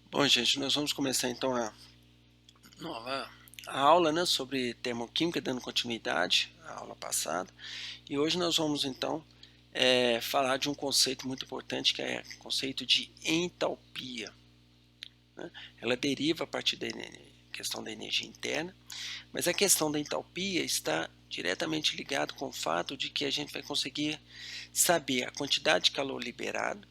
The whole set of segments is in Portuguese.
Bom, gente, nós vamos começar então a nova aula, né, sobre termoquímica, dando continuidade à aula passada. E hoje nós vamos então falar de um conceito muito importante, que é o conceito de entalpia, né? Ela deriva a partir da questão da energia interna, mas a questão da entalpia está diretamente ligada com o fato de que a gente vai conseguir saber a quantidade de calor liberado,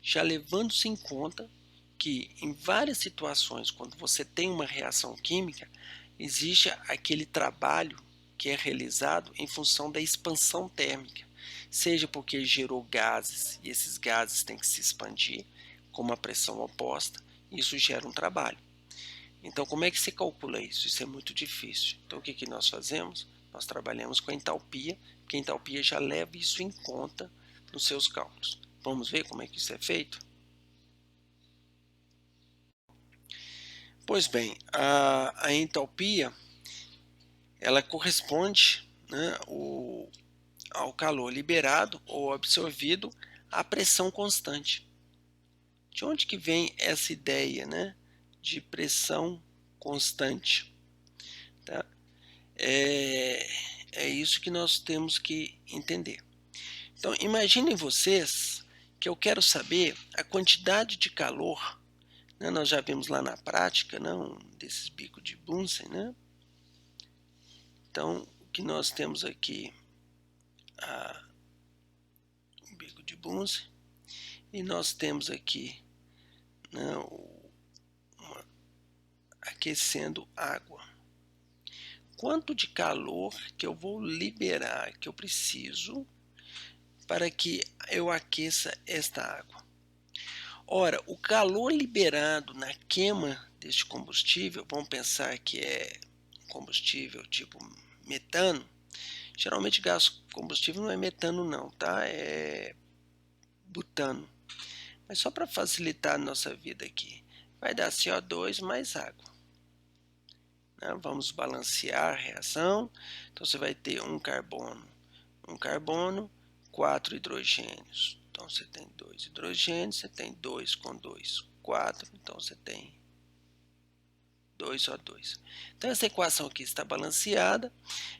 já levando-se em conta que em várias situações, quando você tem uma reação química, existe aquele trabalho que é realizado em função da expansão térmica, seja porque gerou gases e esses gases têm que se expandir com uma pressão oposta, isso gera um trabalho. Então, como é que se calcula isso? Isso é muito difícil. Então, o que, que nós fazemos? Nós trabalhamos com a entalpia, porque a entalpia já leva isso em conta nos seus cálculos. Vamos ver como é que isso é feito? Pois bem, a entalpia, ela corresponde, né, ao calor liberado ou absorvido à pressão constante. De onde que vem essa ideia, né, de pressão constante? Tá? É isso que nós temos que entender. Então, imaginem vocês que eu quero saber a quantidade de calor, né, nós já vimos lá na prática, né, desses bicos de Bunsen, né? Então, o que nós temos aqui, o bico de Bunsen, e nós temos aqui, né, aquecendo água. Quanto de calor que eu vou liberar, que eu preciso para que eu aqueça esta água? Ora, o calor liberado na queima deste combustível, vamos pensar que é combustível tipo metano. Geralmente gás combustível não é metano não, tá? É butano. Mas só para facilitar a nossa vida aqui, vai dar CO2 mais água, né? Vamos balancear a reação. Então você vai ter um carbono, 4 hidrogênios. Então você tem 2 hidrogênios, você tem 2 com 2, 4. Então você tem 2O2. Então essa equação aqui está balanceada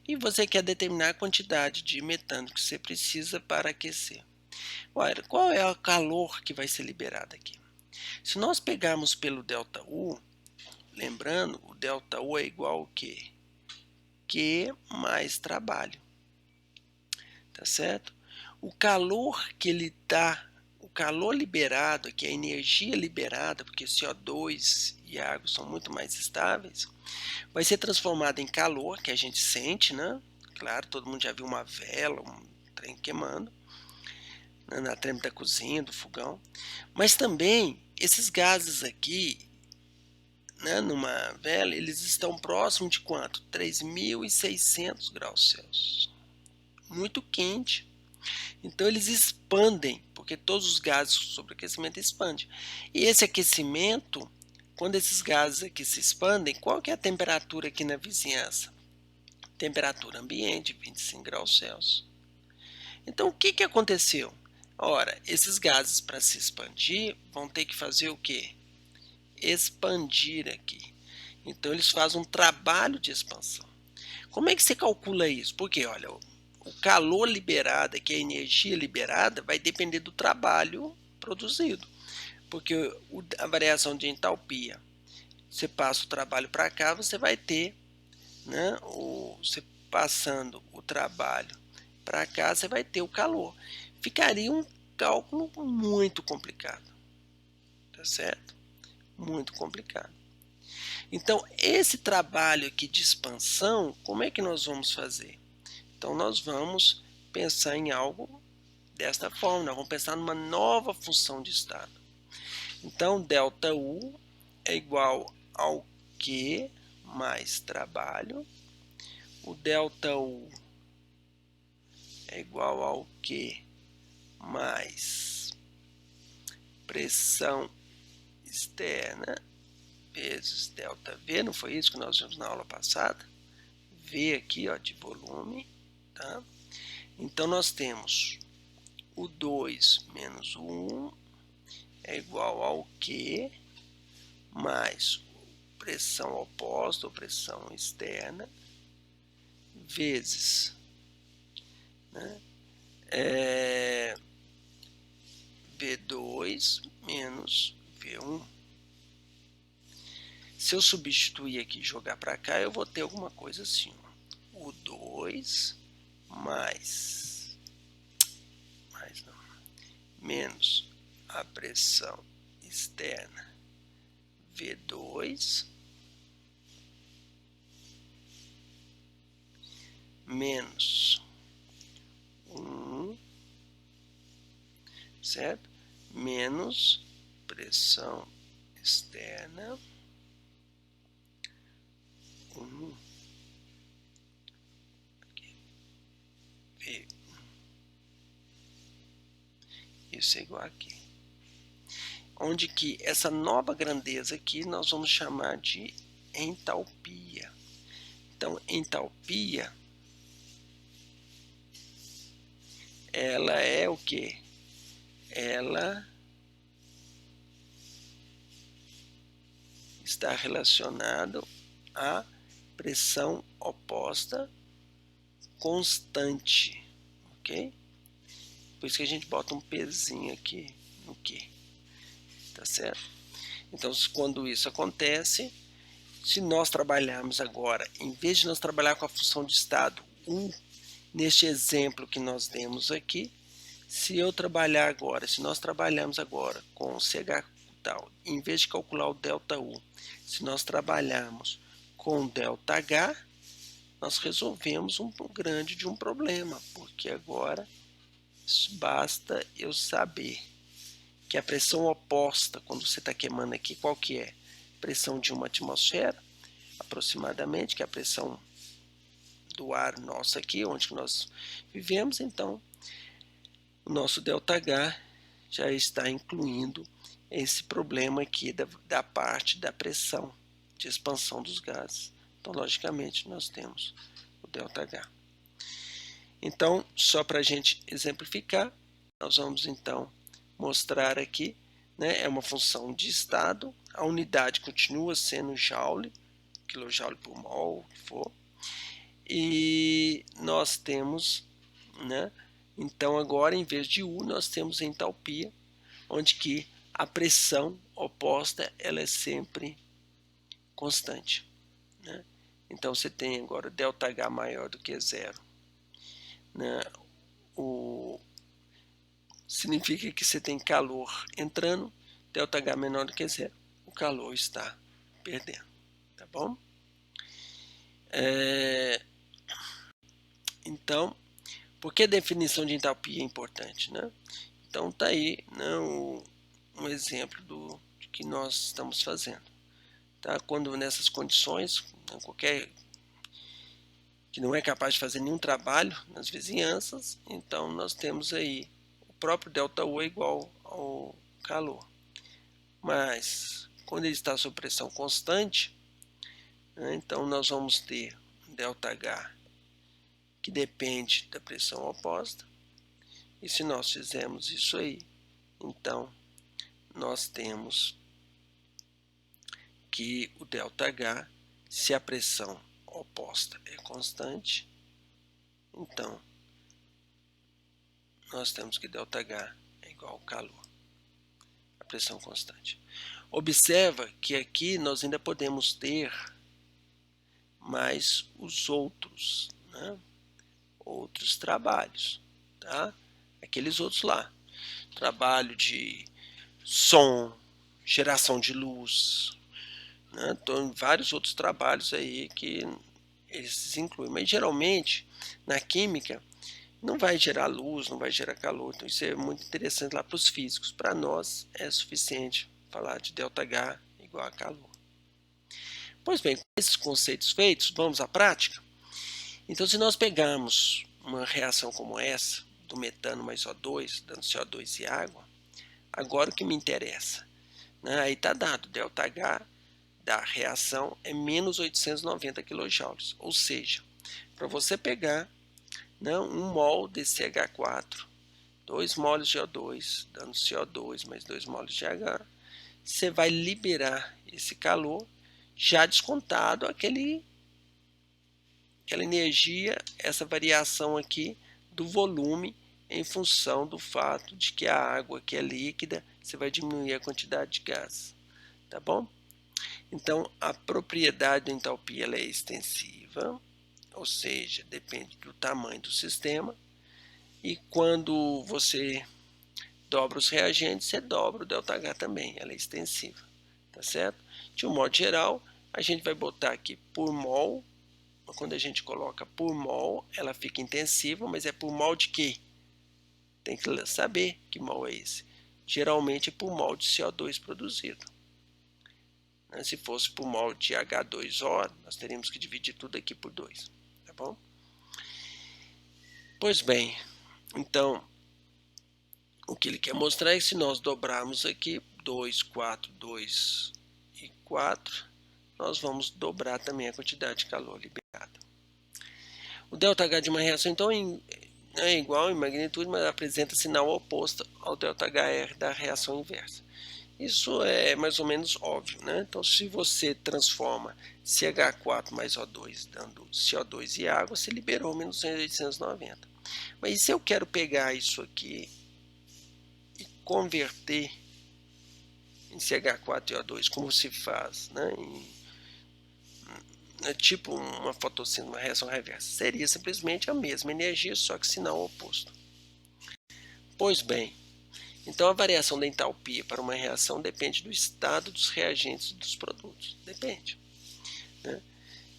e você quer determinar a quantidade de metano que você precisa para aquecer. Olha, qual é o calor que vai ser liberado aqui? Se nós pegarmos pelo ΔU, lembrando, o ΔU é igual ao quê? Q mais trabalho, tá certo? O calor que ele dá, o calor liberado, que é a energia liberada, porque CO2 e água são muito mais estáveis, vai ser transformado em calor, que a gente sente, né? Claro, todo mundo já viu uma vela, um trem queimando, né? Na treme da cozinha, do fogão. Mas também, esses gases aqui, né, numa vela, eles estão próximos de quanto? 3.600 graus Celsius. Muito quente. Então eles expandem, porque todos os gases sob aquecimento expandem. E esse aquecimento, quando esses gases aqui se expandem, qual que é a temperatura aqui na vizinhança? Temperatura ambiente, 25 graus Celsius. Então o que, que aconteceu? Ora, esses gases para se expandir vão ter que fazer o quê? Expandir aqui. Então eles fazem um trabalho de expansão. Como é que você calcula isso? Porque, olha, o calor liberado, que é a energia liberada, vai depender do trabalho produzido. Porque a variação de entalpia, você passa o trabalho para cá, você vai ter, né, você passando o trabalho para cá, você vai ter o calor. Ficaria um cálculo muito complicado, tá certo? Muito complicado. Então, esse trabalho aqui de expansão, como é que nós vamos fazer? Então, nós vamos pensar em algo desta forma, nós vamos pensar numa nova função de estado. Então, ΔU é igual ao Q mais trabalho, o ΔU é igual ao Q mais pressão externa vezes ΔV, não foi isso que nós vimos na aula passada? V aqui, ó, de volume, tá? Então, nós temos o 2 menos o 1 é igual ao Q mais pressão oposta ou pressão externa vezes, né, V2 menos V1. Se eu substituir aqui e jogar para cá, eu vou ter alguma coisa assim, ó. O 2 mais não, menos a pressão externa V2 menos 1, certo? Menos pressão externa 1 V. Isso é igual aqui. Onde que essa nova grandeza aqui nós vamos chamar de entalpia. Então, entalpia, ela é o quê? Ela está relacionado à pressão oposta constante, ok? Por isso que a gente bota um pezinho aqui no Q, tá certo? Então, quando isso acontece, se nós trabalharmos agora, em vez de nós trabalhar com a função de estado 1, neste exemplo que nós demos aqui, se eu trabalhar agora, se nós trabalharmos agora com o CH tal, em vez de calcular o delta U, se nós trabalharmos com delta H, nós resolvemos um grande de um problema, porque agora basta eu saber que a pressão oposta, quando você está queimando aqui, qual que é? Pressão de uma atmosfera, aproximadamente, que é a pressão do ar nosso aqui, onde nós vivemos. Então, o nosso ΔH já está incluindo esse problema aqui da parte da pressão de expansão dos gases. Então, logicamente, nós temos o ΔH. Então, só para a gente exemplificar, nós vamos então mostrar aqui, né, é uma função de estado, a unidade continua sendo joule, quilojoule por mol, o que for, e nós temos, né, então agora em vez de U nós temos entalpia, onde que a pressão oposta ela é sempre constante, né? Então você tem agora ΔH maior do que zero, né? Significa que você tem calor entrando, ΔH menor do que zero, o calor está perdendo, tá bom? Então, por que a definição de entalpia é importante, né? Então tá aí, né, um exemplo do que nós estamos fazendo, tá? Quando nessas condições, né, qualquer que não é capaz de fazer nenhum trabalho nas vizinhanças, então nós temos aí o próprio ΔU é igual ao calor. Mas quando ele está sob pressão constante, né, então nós vamos ter ΔH que depende da pressão oposta. E se nós fizermos isso aí, então nós temos que o ΔH, se a pressão oposta é constante, então nós temos que ΔH é igual ao calor, a pressão constante. Observa que aqui nós ainda podemos ter mais os outros, né, outros trabalhos, tá? Aqueles outros lá, trabalho de som, geração de luz, né? Então, vários outros trabalhos aí que eles incluem, mas geralmente na química não vai gerar luz, não vai gerar calor, então isso é muito interessante lá para os físicos. Para nós é suficiente falar de ΔH igual a calor. Pois bem, com esses conceitos feitos, vamos à prática? Então, se nós pegarmos uma reação como essa, do metano mais O2, dando CO2 e água, agora o que me interessa, né? Aí está dado, ΔH da reação é menos 890 kJ, ou seja, para você pegar, né, 1 mol desse H4, 2 moles de O2, dando CO2 mais 2 moles de H, você vai liberar esse calor já descontado aquela energia, essa variação aqui do volume em função do fato de que a água que é líquida, você vai diminuir a quantidade de gás, tá bom? Então, a propriedade da entalpia ela é extensiva, ou seja, depende do tamanho do sistema, e quando você dobra os reagentes, você dobra o ΔH também, ela é extensiva, tá certo? De um modo geral, a gente vai botar aqui por mol, quando a gente coloca por mol, ela fica intensiva, mas é por mol de quê? Tem que saber que mol é esse. Geralmente é por mol de CO2 produzido. Se fosse por mol de H2O, nós teríamos que dividir tudo aqui por 2, tá bom? Pois bem, então, o que ele quer mostrar é que se nós dobrarmos aqui 2, 4, 2 e 4, nós vamos dobrar também a quantidade de calor liberada. O ΔH de uma reação, então, é igual em magnitude, mas apresenta sinal oposto ao ΔHR da reação inversa. Isso é mais ou menos óbvio, né? Então, se você transforma CH4 mais O2 dando CO2 e água, você liberou menos 890. Mas e se eu quero pegar isso aqui e converter em CH4 e O2, como se faz, né? É tipo uma fotossíntese, uma reação reversa. Seria simplesmente a mesma energia, só que sinal oposto. Pois bem, então a variação da entalpia para uma reação depende do estado dos reagentes e dos produtos. Depende, né?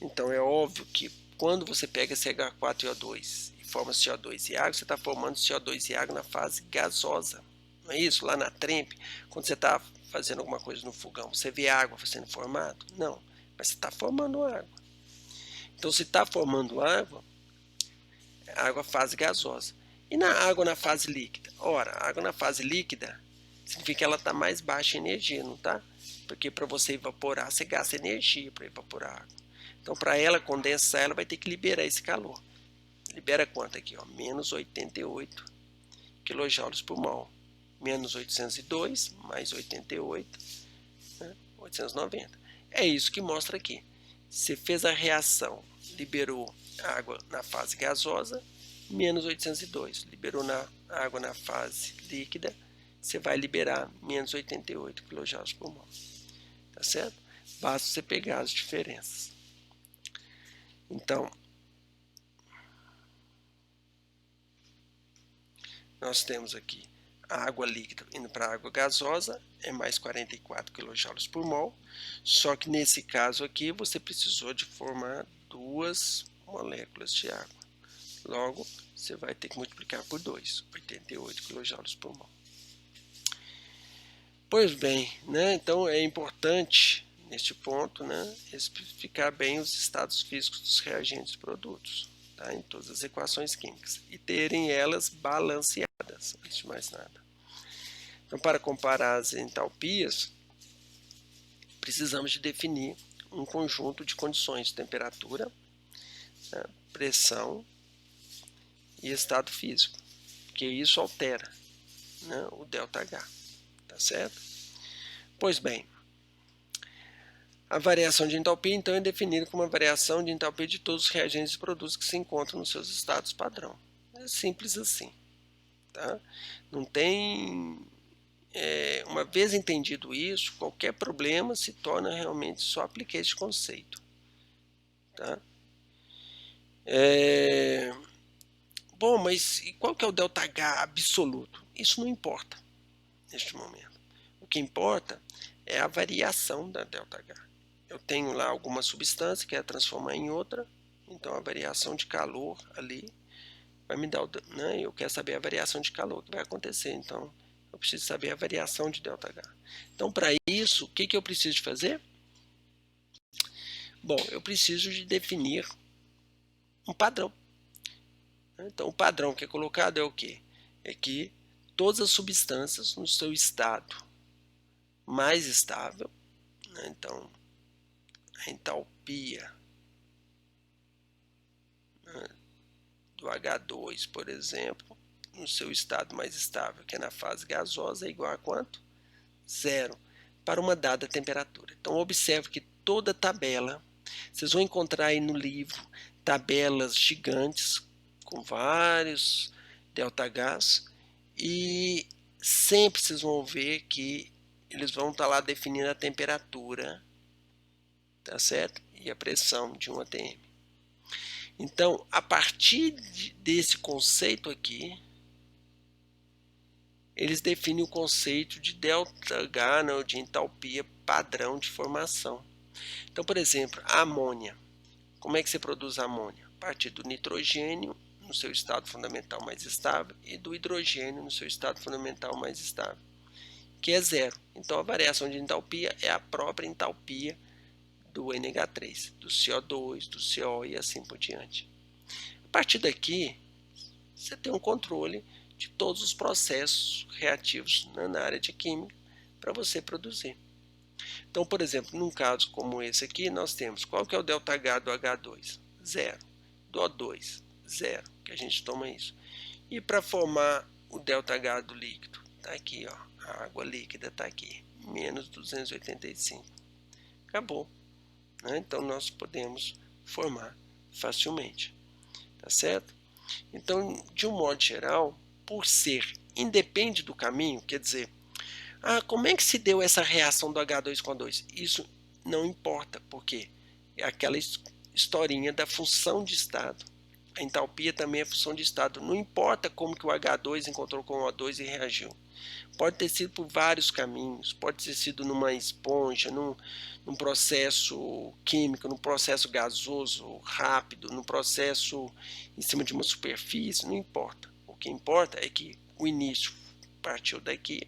Então é óbvio que quando você pega CH4 e O2 e forma CO2 e água, você está formando CO2 e água na fase gasosa. Não é isso? Lá na trempe, quando você está fazendo alguma coisa no fogão, você vê água sendo formada? Não, mas você está formando água. Então, se está formando água, a água fase gasosa. E na água na fase líquida? Ora, a água na fase líquida significa que ela está mais baixa em energia, não está? Porque para você evaporar, você gasta energia para evaporar a água. Então, para ela condensar, ela vai ter que liberar esse calor. Libera quanto aqui? Ó? Menos 88 kJ por mol. Menos 802 mais 88, né? 890. É isso que mostra aqui. Você fez a reação, liberou água na fase gasosa, menos 802. Liberou água na fase líquida, você vai liberar menos 88 kJ por mol. Tá certo? Basta você pegar as diferenças. Então, nós temos aqui a água líquida indo para a água gasosa, é mais 44 kJ por mol, só que nesse caso aqui você precisou de formar 2 moléculas de água. Logo, você vai ter que multiplicar por 2, 88 kJ por mol. Pois bem, né? Então é importante, neste ponto, né, especificar bem os estados físicos dos reagentes e produtos, tá? Em todas as equações químicas, e terem elas balanceadas, antes de mais nada. Então, para comparar as entalpias, precisamos de definir um conjunto de condições de temperatura, né, pressão e estado físico, porque isso altera, né, o ΔH, tá certo? Pois bem, a variação de entalpia, então, é definida como a variação de entalpia de todos os reagentes e produtos que se encontram nos seus estados padrão. É simples assim, tá? Não tem... uma vez entendido isso, qualquer problema se torna realmente só aplicar esse conceito, tá? Bom, mas qual que é o ΔH absoluto? Isso não importa neste momento. O que importa é a variação da ΔH. Eu tenho lá alguma substância que é transformar em outra, então a variação de calor ali vai me dar, né? Eu quero saber a variação de calor que vai acontecer, então eu preciso saber a variação de ΔH. Então, para isso, o que eu preciso de fazer? Bom, eu preciso de definir um padrão. Então, o padrão que é colocado é o quê? É que todas as substâncias no seu estado mais estável, né? Então, a entalpia, né, do H2, por exemplo, no seu estado mais estável, que é na fase gasosa, é igual a quanto? Zero. para uma dada temperatura. Então observe que toda tabela, vocês vão encontrar aí no livro tabelas gigantes com vários ΔHs, e sempre vocês vão ver que eles vão estar lá definindo a temperatura, tá certo? E a pressão de um ATM. Então, a partir desse conceito aqui, eles definem o conceito de ΔH, né, de entalpia padrão de formação. Então, por exemplo, a amônia. Como é que você produz a amônia? A partir do nitrogênio no seu estado fundamental mais estável e do hidrogênio no seu estado fundamental mais estável, que é zero. Então, a variação de entalpia é a própria entalpia do NH3, do CO2, do CO e assim por diante. A partir daqui, você tem um controle de todos os processos reativos na área de química para você produzir. Então, por exemplo, num caso como esse aqui, nós temos qual que é o ΔH do H2? Zero. Do O2, zero, que a gente toma isso. E para formar o ΔH do líquido, está aqui, ó, a água líquida está aqui, menos 285. Acabou. Né? Então, nós podemos formar facilmente. Tá certo? Então, de um modo geral, por ser independe do caminho, quer dizer, como é que se deu essa reação do H2 com O2? Isso não importa, porque é aquela historinha da função de estado. A entalpia também é função de estado. Não importa como que o H2 encontrou com o O2 e reagiu. Pode ter sido por vários caminhos, pode ter sido numa esponja, num processo químico, num processo gasoso rápido, num processo em cima de uma superfície, não importa. O que importa é que o início partiu daqui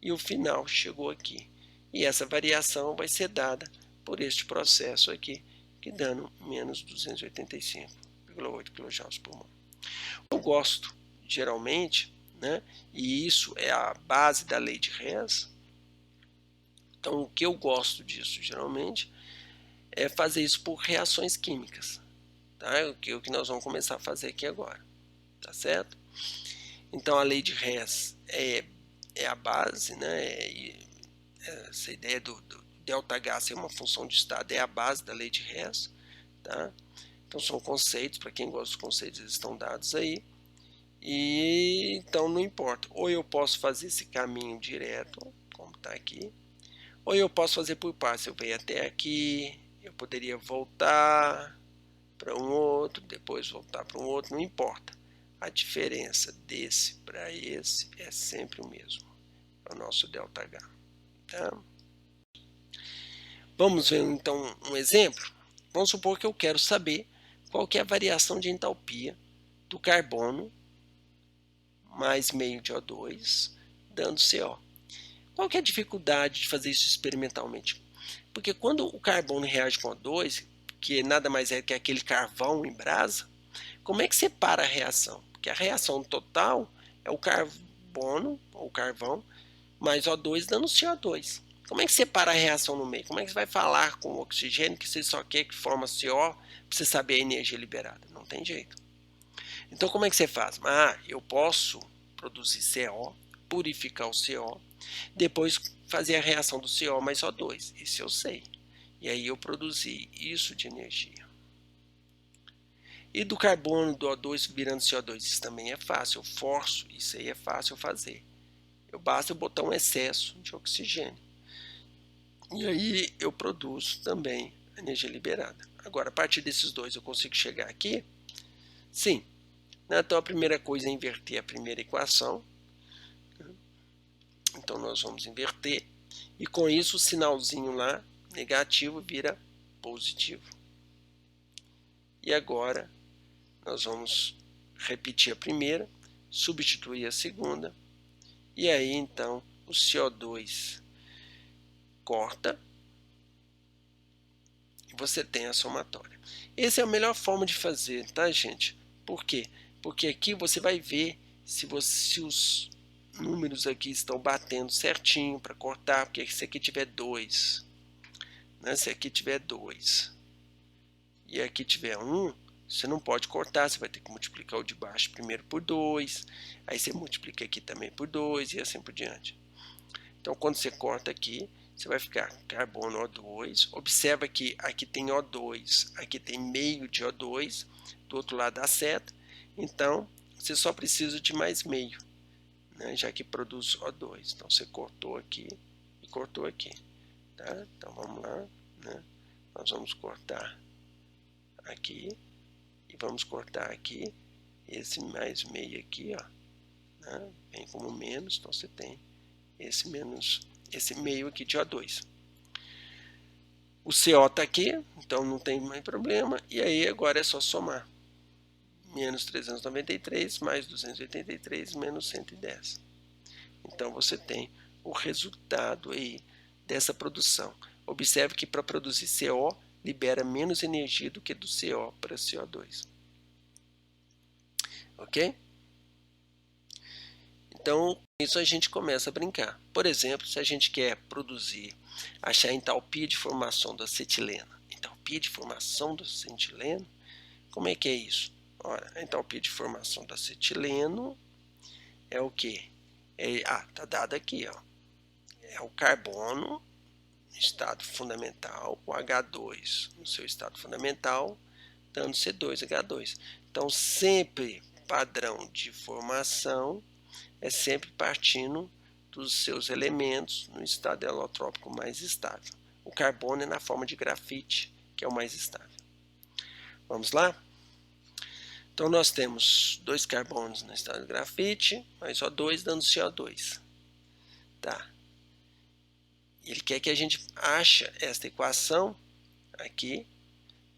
e o final chegou aqui. E essa variação vai ser dada por este processo aqui, que dando menos 285,8 kJ por mol. Eu gosto, geralmente, né, e isso é a base da lei de Hess. Então, o que eu gosto disso, geralmente, é fazer isso por reações químicas. Tá? O que nós vamos começar a fazer aqui agora. Tá certo? Então, a lei de Hess é a base, né? Essa ideia do ΔH ser uma função de estado é a base da lei de Hess. Tá? Então, são conceitos, para quem gosta dos conceitos, eles estão dados aí. E então não importa, ou eu posso fazer esse caminho direto, como está aqui, ou eu posso fazer por partes. Eu venho até aqui, eu poderia voltar para um outro, depois voltar para um outro, não importa. A diferença desse para esse é sempre o mesmo, é o nosso ΔH. Tá? Vamos ver então um exemplo. Vamos supor que eu quero saber qual que é a variação de entalpia do carbono mais meio de O2, dando CO. Qual que é a dificuldade de fazer isso experimentalmente? Porque quando o carbono reage com O2, que nada mais é que aquele carvão em brasa, como é que separa a reação? Porque a reação total é o carbono, ou carvão, mais O2 dando CO2. Como é que separa a reação no meio? Como é que você vai falar com o oxigênio que você só quer que forma CO para você saber a energia liberada? Não tem jeito. Então, como é que você faz? Eu posso produzir CO, purificar o CO, depois fazer a reação do CO mais O2. Isso eu sei. E aí eu produzi isso de energia. E do carbono, do O2 virando CO2, isso também é fácil. Eu forço, isso aí é fácil fazer. Basta eu botar um excesso de oxigênio. E aí eu produzo também energia liberada. Agora, a partir desses dois, eu consigo chegar aqui? Sim. Então, a primeira coisa é inverter a primeira equação. Então, nós vamos inverter. E com isso, o sinalzinho lá, negativo, vira positivo. E agora, nós vamos repetir a primeira, substituir a segunda. E aí, então, o CO2 corta. E você tem a somatória. Essa é a melhor forma de fazer, tá, gente? Por quê? Porque aqui você vai ver se os números aqui estão batendo certinho para cortar, porque se aqui tiver 2, né? Se aqui tiver 2 e aqui tiver 1, você não pode cortar, você vai ter que multiplicar o de baixo primeiro por 2, aí você multiplica aqui também por 2 e assim por diante. Então, quando você corta aqui, você vai ficar carbono O2. Observa que aqui tem O2, aqui tem meio de O2, do outro lado da seta. Então, você só precisa de mais meio, né, já que produz O2. Então, você cortou aqui e cortou aqui. Tá? Então, vamos lá. Né? Nós vamos cortar aqui e vamos cortar aqui esse mais meio aqui, ó, né? Vem como menos, então você tem esse menos, esse meio aqui de O2. O CO está aqui, então não tem mais problema, e aí agora é só somar. Menos 393 mais 283 menos 110. Então você tem o resultado aí dessa produção. Observe que para produzir CO, libera menos energia do que do CO para CO2. Ok? Então, com isso a gente começa a brincar. Por exemplo, se a gente quer produzir, achar a entalpia de formação do acetileno. Entalpia de formação do acetileno, como é que é isso? Ora, a entalpia de formação do acetileno é o quê? Tá dado aqui, ó. É o carbono no estado fundamental, o H2 no seu estado fundamental, dando C2H2. Então, sempre padrão de formação é sempre partindo dos seus elementos no estado alotrópico mais estável. O carbono é na forma de grafite, que é o mais estável. Vamos lá? Então, nós temos 2 carbonos no estado de grafite, mais O2 dando CO2. Tá. Ele quer que a gente ache esta equação aqui,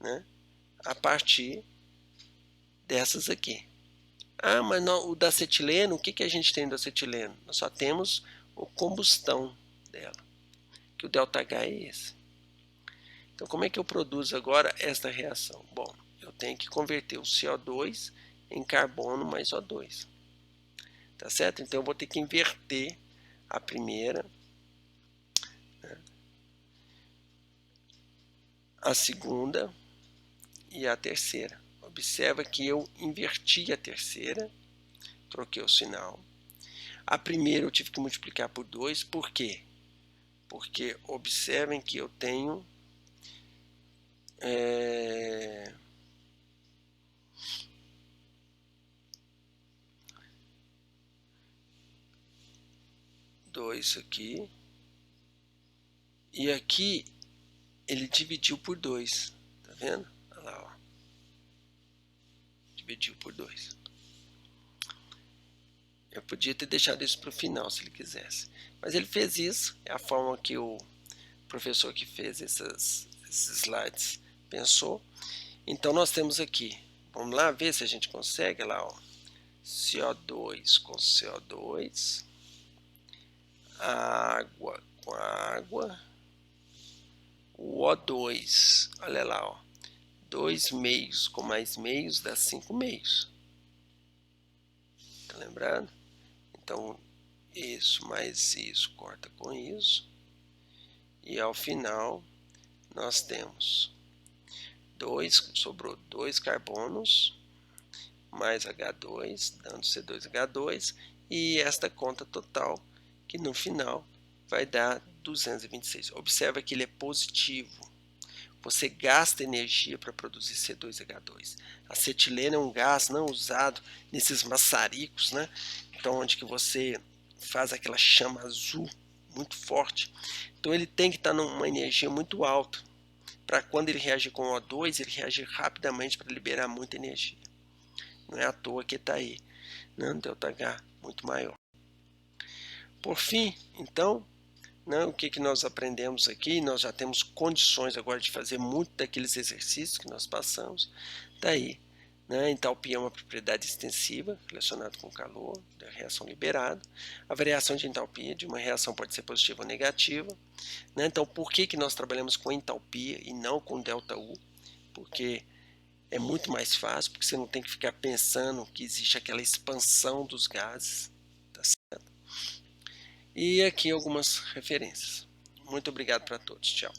né, a partir dessas aqui. Ah, mas não, o da acetileno, o que a gente tem do acetileno? Nós só temos a combustão dela, que o ΔH é esse. Então, como é que eu produzo agora esta reação? Bom, eu tenho que converter o CO2 em carbono mais O2. Tá certo? Então, eu vou ter que inverter a primeira, né, a segunda e a terceira. Observa que eu inverti a terceira, troquei o sinal. A primeira eu tive que multiplicar por 2, por quê? Porque observem que eu tenho dois aqui, e aqui ele dividiu por 2, tá vendo? Olha lá, ó. Dividiu por 2. Eu podia ter deixado isso para o final se ele quisesse, mas ele fez isso, é a forma que o professor que fez esses slides pensou. Então nós temos aqui, vamos lá ver se a gente consegue, olha lá, ó, CO2 com CO2, água com água, o O2, olha lá, ó, 2 meios com mais meios dá 5 meios. Tá lembrado? Então, isso mais isso corta com isso. E ao final, nós temos sobrou 2 carbonos, mais H2, dando C2H2, e esta conta total, que no final vai dar 226. Observa que ele é positivo. Você gasta energia para produzir C2H2. Acetileno é um gás não usado nesses maçaricos, né? Então, onde que você faz aquela chama azul muito forte. Então, ele tem que estar numa energia muito alta, para quando ele reagir com O2, ele reagir rapidamente para liberar muita energia. Não é à toa que está aí, né? Um ΔH muito maior. Por fim, então, né, o que nós aprendemos aqui? Nós já temos condições agora de fazer muito daqueles exercícios que nós passamos. Daí, né, a entalpia é uma propriedade extensiva relacionada com o calor, da reação liberada. A variação de entalpia de uma reação pode ser positiva ou negativa. Né? Então, por que nós trabalhamos com entalpia e não com ΔU? Porque é muito mais fácil, porque você não tem que ficar pensando que existe aquela expansão dos gases. Tá certo? E aqui algumas referências. Muito obrigado para todos. Tchau.